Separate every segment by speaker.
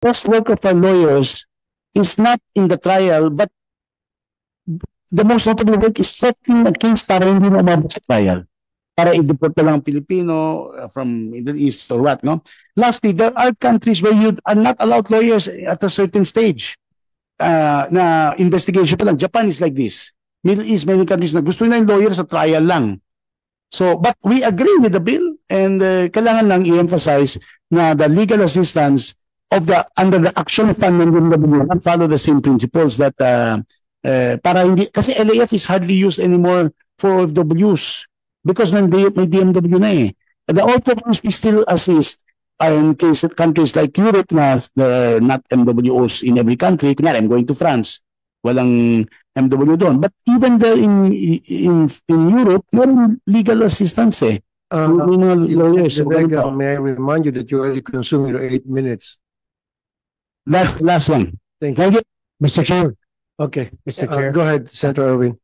Speaker 1: best work of our lawyers is not in the trial, but the most notable work is setting a case para hindi na umabot sa trial. Para i-deport na lang ang Pilipino from Middle East or what, no? Lastly, there are countries where you are not allowed lawyers at a certain stage. Na investigation pa lang. Japan is like this. Middle East, many countries na gusto na yung lawyer sa trial lang. So, but we agree with the bill and kailangan lang i-emphasize na the legal assistance of under the action fund ng DMW and follow the same principles that para hindi, kasi LAF is hardly used anymore for OFWs because may DMW na eh. The OFWs we still assist are in countries like Europe na not MWOs in every country. Kunyari, I'm going to France. Walang MW doon. But even there in Europe, meron legal assistance eh. Lawyers.
Speaker 2: May I remind you that you already consumed your 8 minutes.
Speaker 1: Last one.
Speaker 2: Thank you.
Speaker 3: Mr. Chair.
Speaker 2: Okay.
Speaker 3: Mr. Chair.
Speaker 2: Go ahead, Senator Erwin.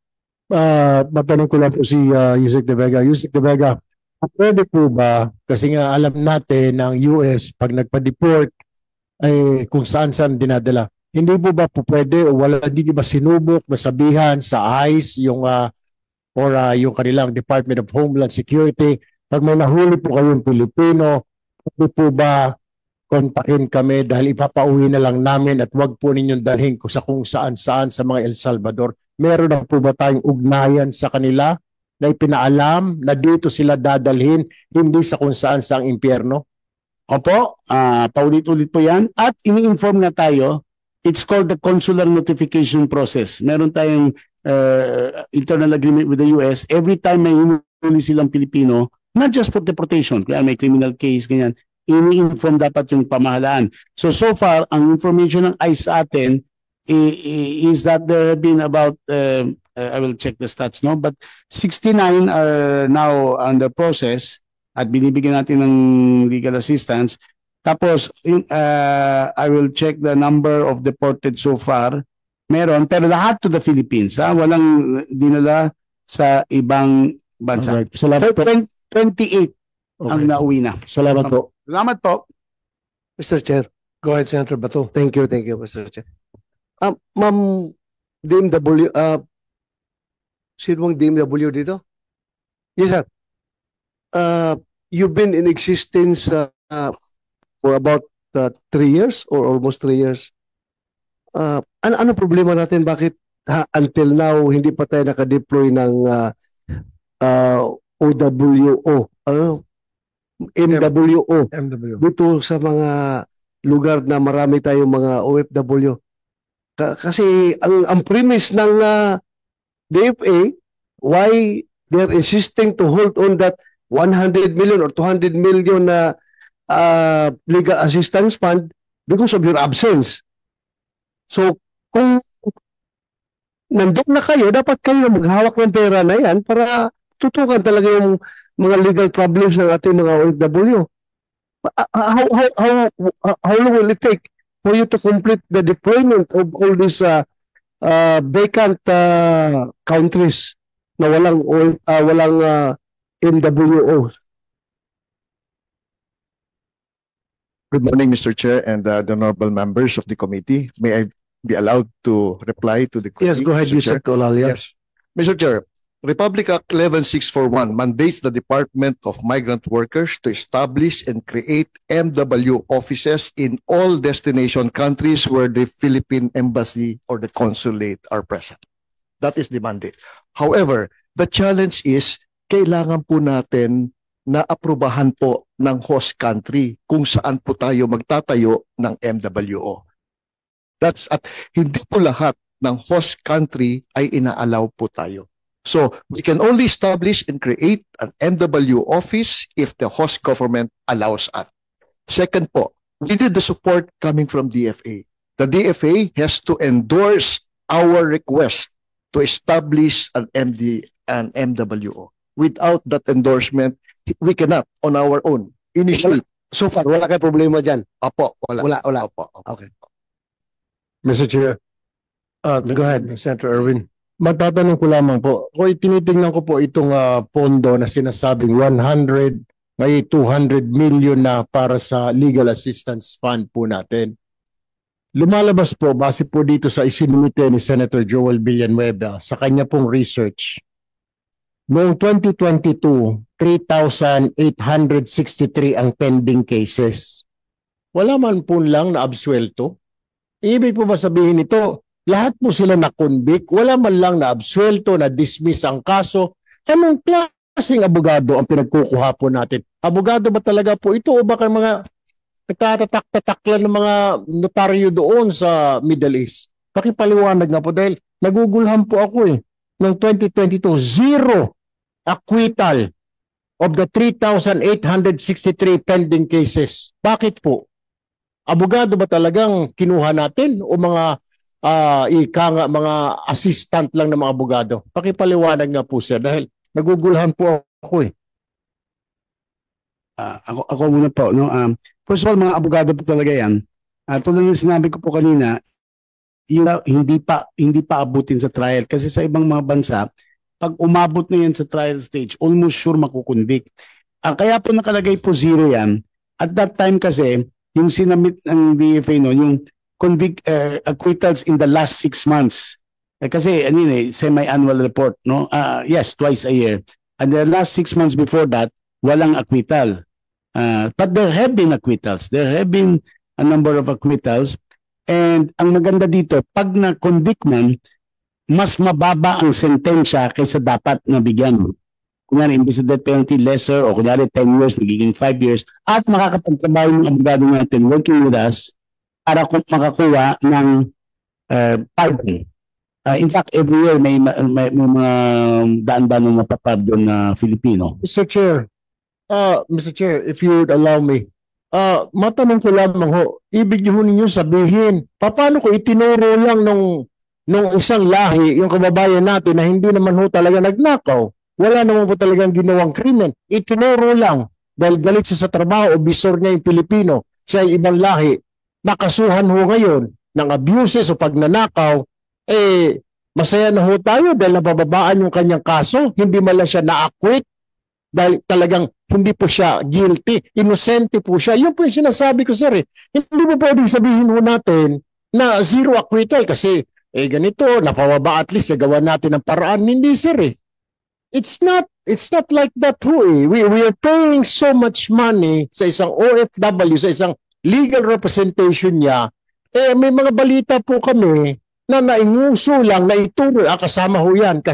Speaker 3: Matanong ko lang po si Yusek De Vega. Yusek De Vega, pwede po ba, kasi nga alam natin ng US pag nagpa-deport ay kung saan-saan dinadala. Hindi po ba po pwede o wala, hindi ba sinubok, masabihan sa ICE yung yung kanilang Department of Homeland Security, pag may nahuli po kayong Pilipino, pwede po ba kontakin kami dahil ipapauwi na lang namin at wag po ninyong dalhin ko sa kung saan-saan sa mga El Salvador. Meron na po ba tayong ugnayan sa kanila na ipinaalam na dito sila dadalhin, hindi sa kung saan sa impyerno?
Speaker 1: Opo, paulit-ulit po yan. At ini-inform na tayo, it's called the consular notification process. Meron tayong internal agreement with the US. Every time may huli silang Pilipino, not just for deportation, kaya may criminal case, ganyan, ini-inform dapat yung pamahalaan. So far, ang information ng ICE sa atin is that there have been about, I will check the stats, no? But 69 are now under process at binibigyan natin ng legal assistance. Tapos, I will check the number of deported so far. Meron, pero lahat to the Philippines. Walang dinala sa ibang bansa.
Speaker 3: Alright. Salamat po.
Speaker 1: 28 ang nauwi na.
Speaker 3: Salamat po.
Speaker 1: Salamat po.
Speaker 2: Mr. Chair. Go ahead, Senator Bato. Thank you, Mr. Chair. Ma'am DMW, sino bang DMW dito? Yes, sir. You've been in existence for about 3 years or almost 3 years. Ano problema natin? Bakit until now hindi pa tayo nakadeploy ng OWO? MWO. Dito sa mga lugar na marami tayong mga OFW. Kasi ang premise ng DFA, why they're insisting to hold on that 100 million or 200 million na legal assistance fund because of your absence. So, kung nandun na kayo, dapat kayo maghawak ng pera na yan para tutukan talaga yung mga legal problems ng ating mga OFW. How long will it take for you to complete the deployment of all these vacant countries na walang MWOs?
Speaker 4: Good morning, Mr. Chair and the honorable members of the committee. May I be allowed to reply to the question?
Speaker 2: Yes, go ahead, Mr. Olalia.
Speaker 4: Yes. Mr. Chair, Republic Act 11641 mandates the Department of Migrant Workers to establish and create MW offices in all destination countries where the Philippine Embassy or the consulate are present. That is the mandate. However, the challenge is kailangan po natin na aprubahan po ng host country kung saan po tayo magtatayo ng MWO. That's at hindi po lahat ng host country ay inaalaw po tayo. So we can only establish and create an MW office if the host government allows us. Second po, we need the support coming from DFA. The DFA has to endorse our request to establish an MWO. Without that endorsement, we cannot on our own initially.
Speaker 2: So far, wala kayong problema dyan?
Speaker 4: Apo, wala.
Speaker 2: Wala.
Speaker 4: Apo.
Speaker 2: Okay.
Speaker 3: Mr. Chair.
Speaker 2: Go ahead, Senator Erwin.
Speaker 3: Magtatanong ko lamang po. Kung tinitingnan ko po itong pondo na sinasabing 200 million na para sa legal assistance fund po natin. lumalabas po, base po dito sa isinumite ni Senator Joel Villanueva sa kanya pong research, noong 2022, 3,863 ang pending cases. Wala man po lang na absuelto. Ibig po ba sabihin ito, lahat po sila na-convict, wala man lang na absuelto, na dismiss ang kaso. Anong klaseng abogado ang pinagkukuha po natin? Abogado ba talaga po ito o baka mga nagtatatak-tatak lang ng mga notaryo doon sa Middle East? Pakipaliwanag nga po dahil nagugulhan po ako Noong 2022, zero acquittal of the 3,863 pending cases. Bakit po? Abogado ba talagang kinuha natin o mga mga assistant lang ng mga abogado? Pakipaliwanag nga po sir dahil nagugulhan po ako
Speaker 1: Ako muna po, no? First of all, mga abogado po talaga yan. Tulad ng sinabi ko po kanina, hindi pa abutin sa trial kasi sa ibang mga bansa, pag umabot na yan sa trial stage, almost sure makukundik. Kaya po nakalagay po zero yan. At that time kasi, yung sinamit ng DFA yung acquittals in the last 6 months. Kasi semi-annual report, no? Yes, twice a year. And the last 6 months before that, walang acquittal. But there have been acquittals. There have been a number of acquittals. And ang maganda dito, pag na-convict man, mas mababa ang sentensya kaysa dapat na bigyan. Kunyari, imbis na death penalty, lesser, o kunyari 10 years, nagiging 5 years, at makakapagtrabaho ng abogado natin working with us para makakuha ng pardon. In fact, every year may mga daan-daan na mapapardon na Filipino.
Speaker 3: Mr. Chair, if you would allow me, matanong ko lamang ho, ibig niyo ninyo sabihin, paano ko itinuro lang nung isang lahi, yung kababayan natin na hindi naman ho talaga nagnakaw, wala naman po talagang ginawang krimen, itinuro lang dahil galit siya sa trabaho o bisor niya yung Pilipino, siya ay ibang lahi, nakasuhan ho ngayon ng abuses o pagnanakaw, masaya na ho tayo dahil nabababaan yung kanyang kaso, hindi man lang siya na-acquit dahil talagang hindi po siya guilty, inosente po siya. Yun po yung sinasabi ko sir Hindi po pwedeng sabihin ho natin na zero acquittal kasi ganito, napawaba at least nagawa natin ng paraan. Hindi sir It's not like that ho We are paying so much money sa isang OFW, sa isang legal representation niya. May mga balita po kami na nainguso lang, naituro, kasama ho yan,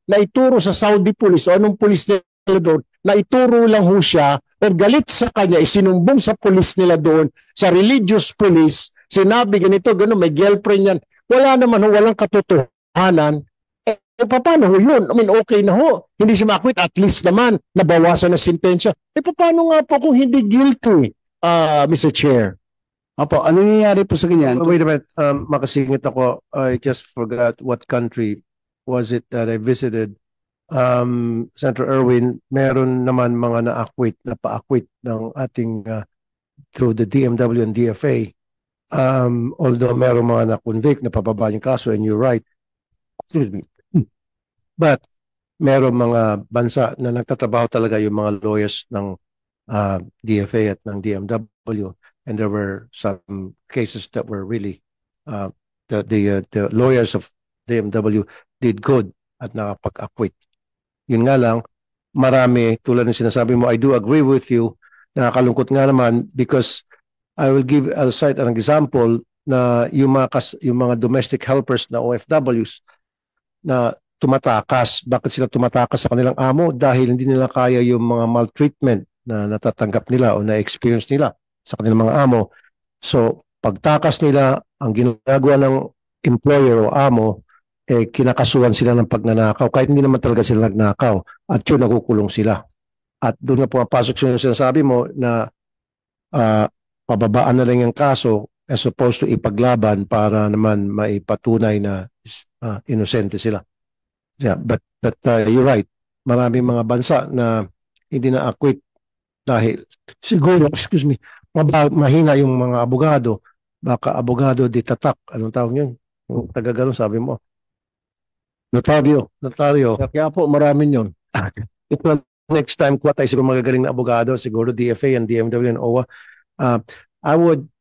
Speaker 3: naituro sa Saudi police o anong police nila doon, naituro lang ho siya, pero galit sa kanya, isinumbong sa police nila doon, sa religious police, sinabi ganito, gano'n, may girlfriend yan. Wala naman ho, walang katotohanan. Paano ho yun? Okay na ho. Hindi siya makwit, at least naman, nabawasan na sentensya. Paano nga po kung hindi guilty, Mr. Chair?
Speaker 1: Opo, ano nangyayari po sa ganyan?
Speaker 5: Wait a minute, makasingit ako. I just forgot what country was it that I visited. Senator Erwin, meron naman mga napa-acquit ng ating through the DMW and DFA. Although meron mga na-convict, napababa yung kaso, and you're right. Excuse me. But meron mga bansa na nagtatrabaho talaga yung mga lawyers ng DFA at ng DMW. And there were some cases that were really the lawyers of DMW did good at nakapag-acquit. Yun nga lang, marami tulad ng sinasabi mo, I do agree with you. Nakakalungkot nga naman because I'll cite an example na yung mga domestic helpers na OFWs na tumatakas. Bakit sila tumatakas sa kanilang amo? Dahil hindi nila kaya yung mga maltreatment na natatanggap nila o na-experience nila sa kanilang mga amo. So, pagtakas nila, ang ginagawa ng employer o amo, kinakasuhan sila ng pagnanakaw. Kahit hindi naman talaga sila nagnakaw. At yun, nakukulong sila. At doon na pumapasok yung sinasabi mo na pababaan na lang yung kaso as opposed to ipaglaban para naman maipatunay na inosente sila. Yeah, but you're right. Maraming mga bansa na hindi na-acquit dahil siguro, mahina yung mga abogado. Baka abogado di tatak. Anong tawag yun? Taga-galon sabi mo. Notaryo.
Speaker 3: Kaya po, maraming yun.
Speaker 5: Ito, next time, kuha tayo siguro magagaling na abogado, siguro DFA and DMW and OWA.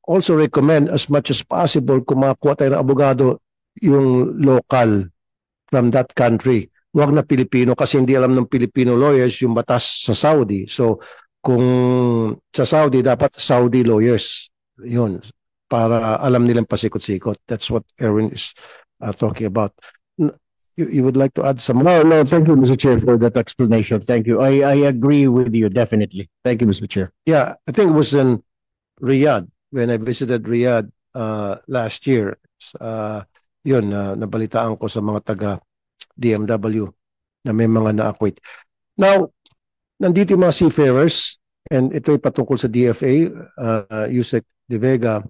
Speaker 5: also recommend as much as possible kung makakuha tayo ng abogado yung local from that country. Huwag na Pilipino kasi hindi alam ng Filipino lawyers yung batas sa Saudi. So kung sa Saudi, dapat Saudi lawyers. Yun. Para alam nilang pasikot-sikot. That's what Erwin is talking about. You would like to add some?
Speaker 3: No, thank you, Mr. Chair, for that explanation. Thank you. I agree with you, definitely. Thank you, Mr. Chair.
Speaker 5: Yeah, I think it was in Riyadh when I visited Riyadh last year. Yun, nabalitaan ko sa mga taga DMW na may mga na-acquit. Now, nandito yung mga seafarers and ito'y patungkol sa DFA, Yusek De Vega.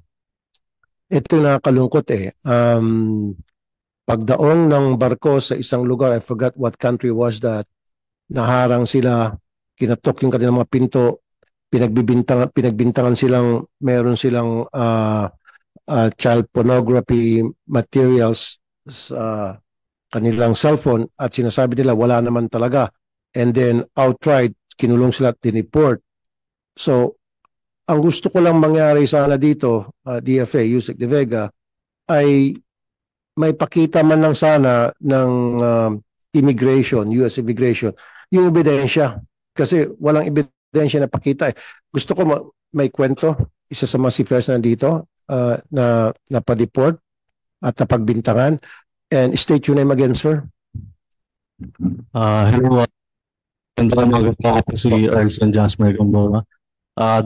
Speaker 5: Ito yung nakakalungkot eh. Pagdaong ng barko sa isang lugar, I forgot what country was that, naharang sila, kinatok yung kanilang mga pinto, pinagbintangan silang, meron silang child pornography materials sa kanilang cellphone at sinasabi nila wala naman talaga. And then outright, kinulong sila at tiniport. So, ang gusto ko lang mangyari sana dito, DFA, Yusek De Vega, ay may pakita man lang sana ng immigration, US immigration, yung ebidensya. Kasi walang ebidensya na pakita eh. Gusto ko may kwento, isa sa mga seafarers na dito, na napadeport at napagbintangan. And state your name again, sir.
Speaker 6: Hello. Magandang po ako si Erson Jasmer Gambora.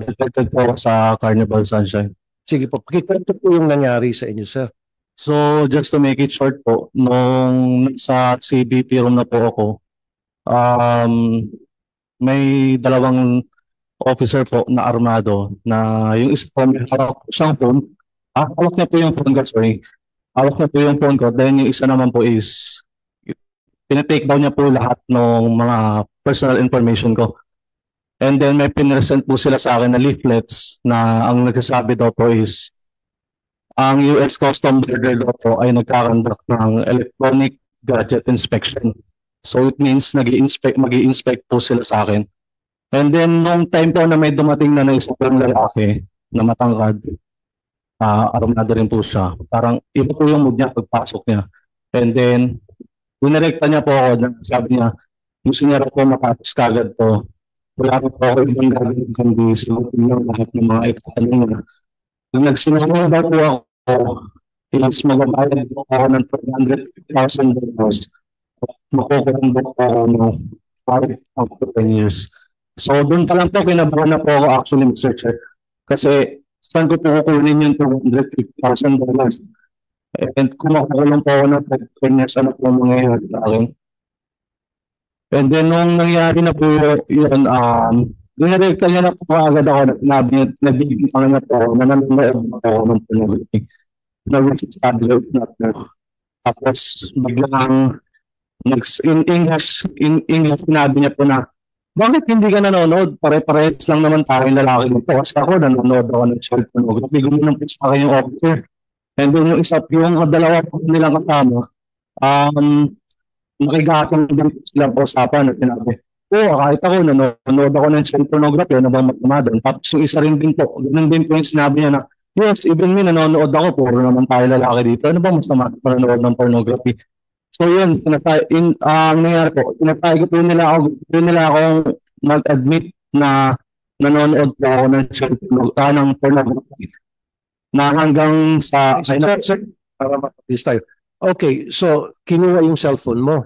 Speaker 6: Detected po ako sa Carnival Sunshine.
Speaker 5: Sige po, pakikwento po yung nangyari sa inyo, sir.
Speaker 6: So, just to make it short po, nung sa CBP room na po ako, may dalawang officer po na armado na yung isa po may hawak po siyang phone. Hawak niya po yung phone ko, sorry. Hawak niya po yung phone ko. Then yung isa naman po is pinatake down niya po lahat ng mga personal information ko. And then may pinresent po sila sa akin na leaflets na ang nagsasabi daw po is ang US Custom Border daw po ay nagkakandak ng electronic gadget inspection. So it means mag-i-inspect po sila sa akin. And then nung time po na may dumating na isang lalaki na matangkad, armado rin po siya. Parang iba po yung mood niya pagpasok niya. And then dinirekta niya po ako na sabi niya, gusto niya rin po matapos kagad to. Wala po ako ibang gagawin kundi sagutin lang lahat ng mga itatanong niya. Nung nagsinasama daw po ako, is magabayad po ako ng $300,000. Makukulong po ako ng 5 up to 10 years. So doon pa lang po, kinabahan na po ako actually, Mr. Chair. Kasi saan ko po kukunin yung $250,000? And kung makukulong po ako ng 10 years, ano po mangyayari sa akin? And then nung nangyari na po yun, dinirekta niya na po agad ako na nabibigyan niya po ako na nanonood ako ng pornography na which is tablet not now. Tapos biglang in English sinabi niya po na bakit hindi ka nanonood? Pare-parehas lang naman tayong lalaki dito. Kasi ako nanonood ako ng child pornography. Gumunong po sa akin yung officer. And then yung dalawa po nilang kasama, nakigatong din silang usapan na sinabi, kahit ako, nanonood ako ng child pornography, ano bang matama doon? Tapos yung isa rin din po, ganun din po yung sinabi niya na, yes, even me, nanonood ako, puro naman tayo lalaki dito, ano bang masama nanonood ng pornography? So yun, ang nangyari po, tinatay ko po nila akong mag-admit na nanonood po ako ng child pornography. Na hanggang sa...
Speaker 5: Sir, para mapapis tayo. Okay, so kinuha yung cellphone mo.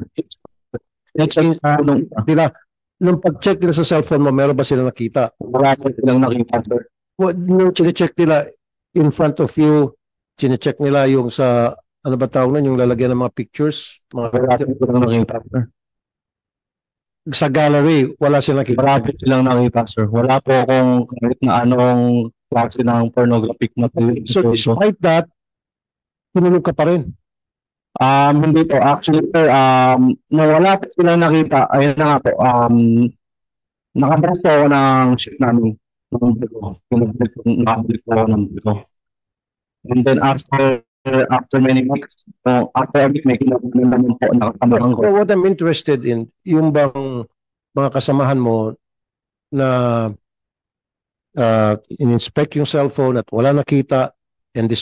Speaker 5: Nung pag-check nila sa cellphone mo, meron ba sila nakita?
Speaker 6: Wala po silang nakita, sir.
Speaker 5: Nung chine-check nila in front of you, chine-check nila yung sa, ano ba tawag nun, yung lalagyan ng mga pictures?
Speaker 6: Wala po silang nakita, sir.
Speaker 5: Sa gallery, wala silang nakita?
Speaker 6: Wala po silang nakita, sir. Wala po akong kahit na anong klase ng pornographic material.
Speaker 5: So despite that, tinulog ka pa rin?
Speaker 6: Hindi po. Actually, sir, wala po silang nakita. Ayun na nga po. Nakabalik po ako ng ship namin. Nakabalik po ako ng buko. And then after many weeks, after a week, may kinagawa naman po nakasamahan ko.
Speaker 5: So what I'm interested in, yung bang mga kasamahan mo na in-inspect yung cellphone at wala nakita, and